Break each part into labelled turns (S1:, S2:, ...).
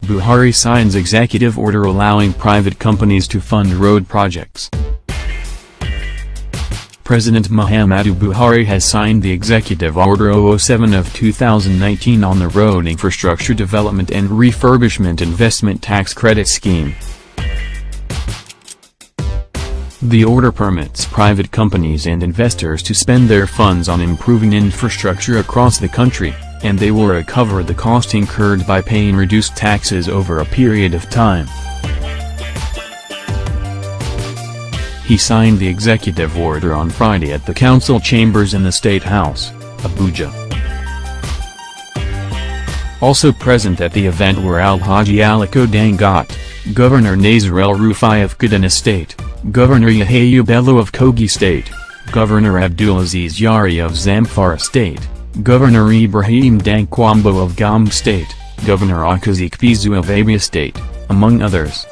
S1: Buhari signs executive order allowing private companies to fund road projects. President Muhammadu Buhari has signed the Executive Order 007 of 2019 on the Road Infrastructure Development and Refurbishment Investment Tax Credit Scheme. The order permits private companies and investors to spend their funds on improving infrastructure across the country, and they will recover the cost incurred by paying reduced taxes over a period of time. He signed the executive order on Friday at the council chambers in the State House, Abuja. Also present at the event were Alhaji Aliko Dangote, Governor Nasir El-Rufai of Kaduna State, Governor Yahaya Bello of Kogi State, Governor Abdulaziz Yari of Zamfara State, Governor Ibrahim Dankwambo of Gombe State, Governor Akazik Pizu of Abia State, among others.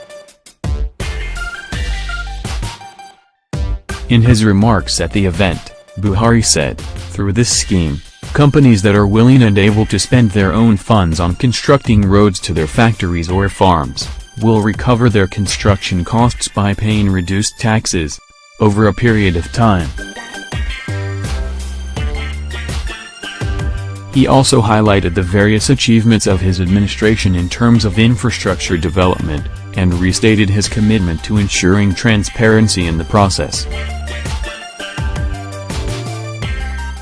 S1: In his remarks at the event, Buhari said, "Through this scheme, companies that are willing and able to spend their own funds on constructing roads to their factories or farms, will recover their construction costs by paying reduced taxes over a period of time." He also highlighted the various achievements of his administration in terms of infrastructure development, and restated his commitment to ensuring transparency in the process.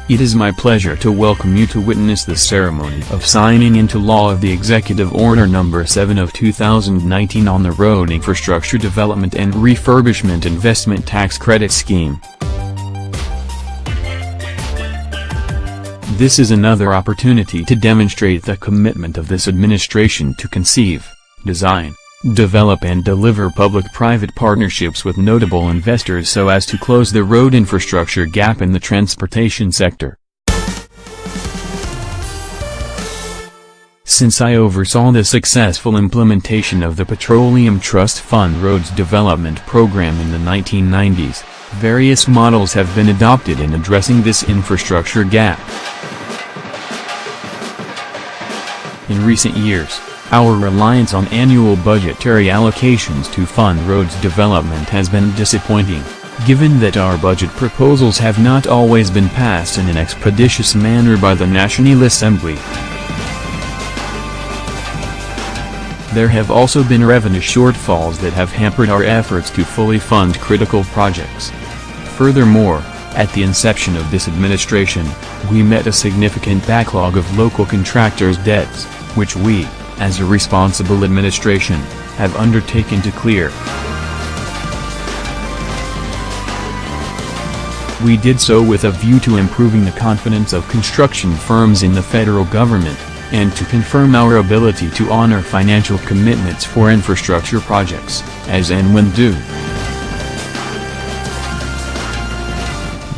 S1: "It is my pleasure to welcome you to witness the ceremony of signing into law of the Executive Order No. 7 of 2019 on the Road Infrastructure Development and Refurbishment Investment Tax Credit Scheme. This is another opportunity to demonstrate the commitment of this administration to conceive, design, develop and deliver public-private partnerships with notable investors so as to close the road infrastructure gap in the transportation sector. Since I oversaw the successful implementation of the Petroleum Trust Fund Roads Development Program in the 1990s, various models have been adopted in addressing this infrastructure gap. In recent years, our reliance on annual budgetary allocations to fund roads development has been disappointing, given that our budget proposals have not always been passed in an expeditious manner by the National Assembly. There have also been revenue shortfalls that have hampered our efforts to fully fund critical projects. Furthermore, at the inception of this administration, we met a significant backlog of local contractors' debts, which we, as a responsible administration, have undertaken to clear. We did so with a view to improving the confidence of construction firms in the federal government, and to confirm our ability to honor financial commitments for infrastructure projects, as and when due.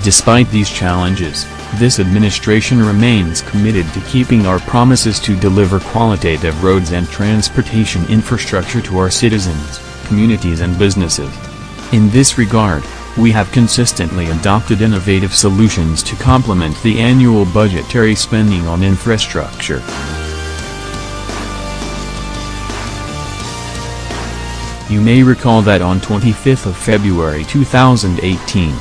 S1: Despite these challenges, this administration remains committed to keeping our promises to deliver qualitative roads and transportation infrastructure to our citizens, communities and businesses. In this regard, we have consistently adopted innovative solutions to complement the annual budgetary spending on infrastructure. You may recall that on 25 February 2018,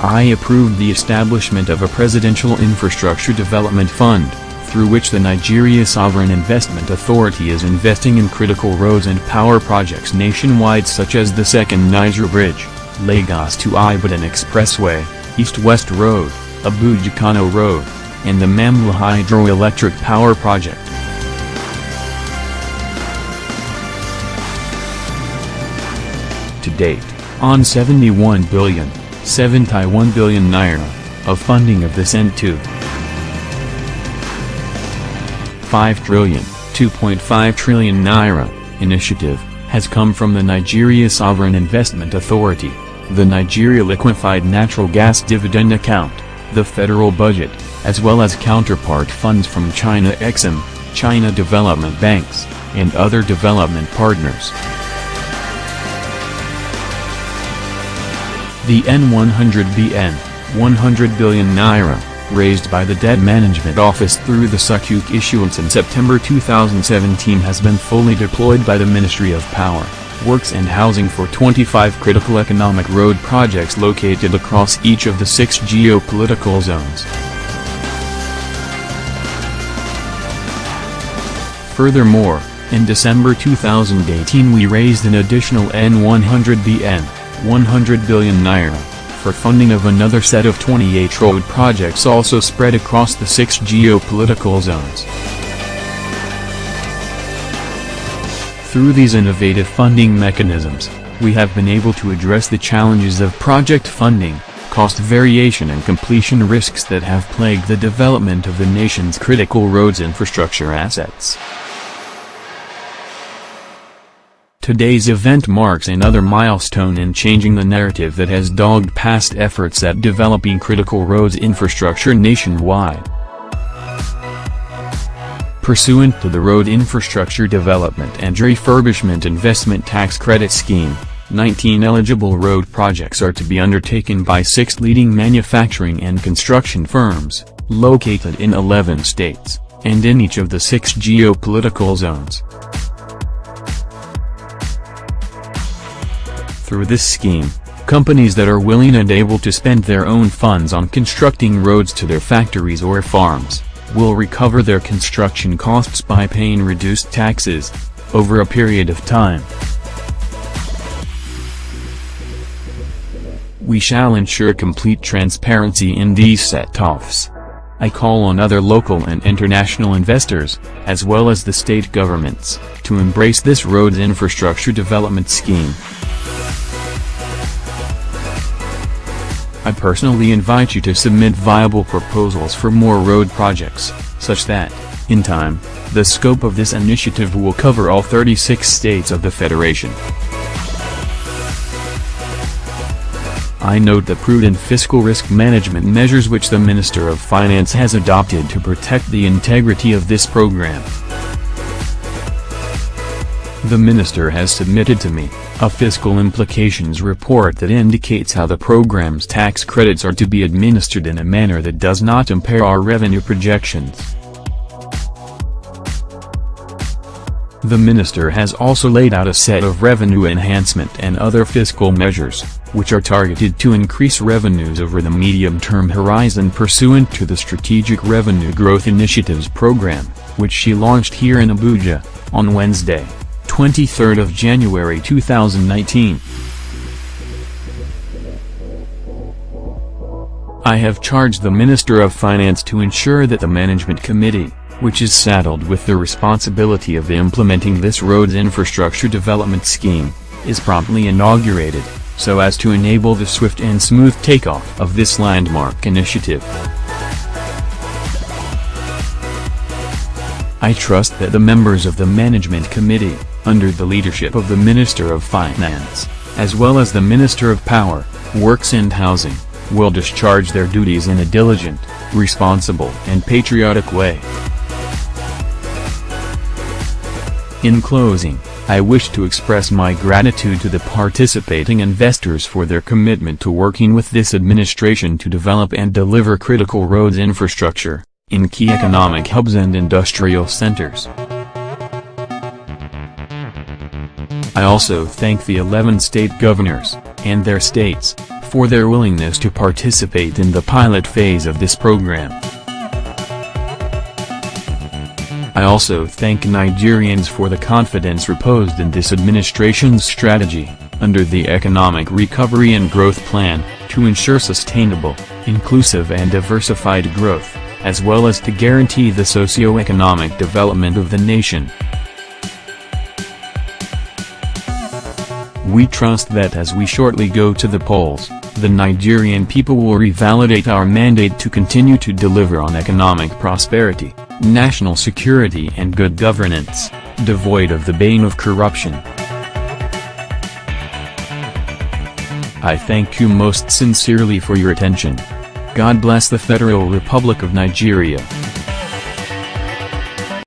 S1: I approved the establishment of a Presidential Infrastructure Development Fund, through which the Nigeria Sovereign Investment Authority is investing in critical roads and power projects nationwide such as the Second Niger Bridge, Lagos to Ibadan Expressway, East-West Road, Abuja-Kano Road, and the Mamla Hydroelectric Power Project. To date, on 71 billion naira of funding of this N2 5 trillion, 2.5 trillion naira initiative has come from the Nigeria Sovereign Investment Authority, the Nigeria Liquefied Natural Gas Dividend Account, the federal budget, as well as counterpart funds from China Exim, China Development Banks, and other development partners. The N100 BN, 100 billion naira, raised by the Debt Management Office through the Sukuk issuance in September 2017 has been fully deployed by the Ministry of Power, Works and Housing for 25 critical economic road projects located across each of the 6 geopolitical zones. Furthermore, in December 2018 we raised an additional N100 BN, 100 billion naira, for funding of another set of 28 road projects also spread across the 6 geopolitical zones. Through these innovative funding mechanisms, we have been able to address the challenges of project funding, cost variation and completion risks that have plagued the development of the nation's critical roads infrastructure assets. Today's event marks another milestone in changing the narrative that has dogged past efforts at developing critical roads infrastructure nationwide. Pursuant to the Road Infrastructure Development and Refurbishment Investment Tax Credit Scheme, 19 eligible road projects are to be undertaken by 6 leading manufacturing and construction firms, located in 11 states, and in each of the 6 geopolitical zones. Through this scheme, companies that are willing and able to spend their own funds on constructing roads to their factories or farms, will recover their construction costs by paying reduced taxes, over a period of time. We shall ensure complete transparency in these set-offs. I call on other local and international investors, as well as the state governments, to embrace this roads infrastructure development scheme. I personally invite you to submit viable proposals for more road projects, such that, in time, the scope of this initiative will cover all 36 states of the Federation. I note the prudent fiscal risk management measures which the Minister of Finance has adopted to protect the integrity of this program. The Minister has submitted to me a fiscal implications report that indicates how the program's tax credits are to be administered in a manner that does not impair our revenue projections. The Minister has also laid out a set of revenue enhancement and other fiscal measures, which are targeted to increase revenues over the medium-term horizon pursuant to the Strategic Revenue Growth Initiatives Program, which she launched here in Abuja, on Wednesday, 23rd of January 2019. I have charged the Minister of Finance to ensure that the Management Committee, which is saddled with the responsibility of implementing this roads infrastructure development scheme, is promptly inaugurated, so as to enable the swift and smooth takeoff of this landmark initiative. I trust that the members of the Management Committee, under the leadership of the Minister of Finance, as well as the Minister of Power, Works and Housing, will discharge their duties in a diligent, responsible and patriotic way. In closing, I wish to express my gratitude to the participating investors for their commitment to working with this administration to develop and deliver critical roads infrastructure in key economic hubs and industrial centers. I also thank the 11 state governors, and their states, for their willingness to participate in the pilot phase of this program. I also thank Nigerians for the confidence reposed in this administration's strategy, under the Economic Recovery and Growth Plan, to ensure sustainable, inclusive and diversified growth, as well as to guarantee the socio-economic development of the nation. We trust that as we shortly go to the polls, the Nigerian people will revalidate our mandate to continue to deliver on economic prosperity, national security and good governance, devoid of the bane of corruption. I thank you most sincerely for your attention. God bless the Federal Republic of Nigeria.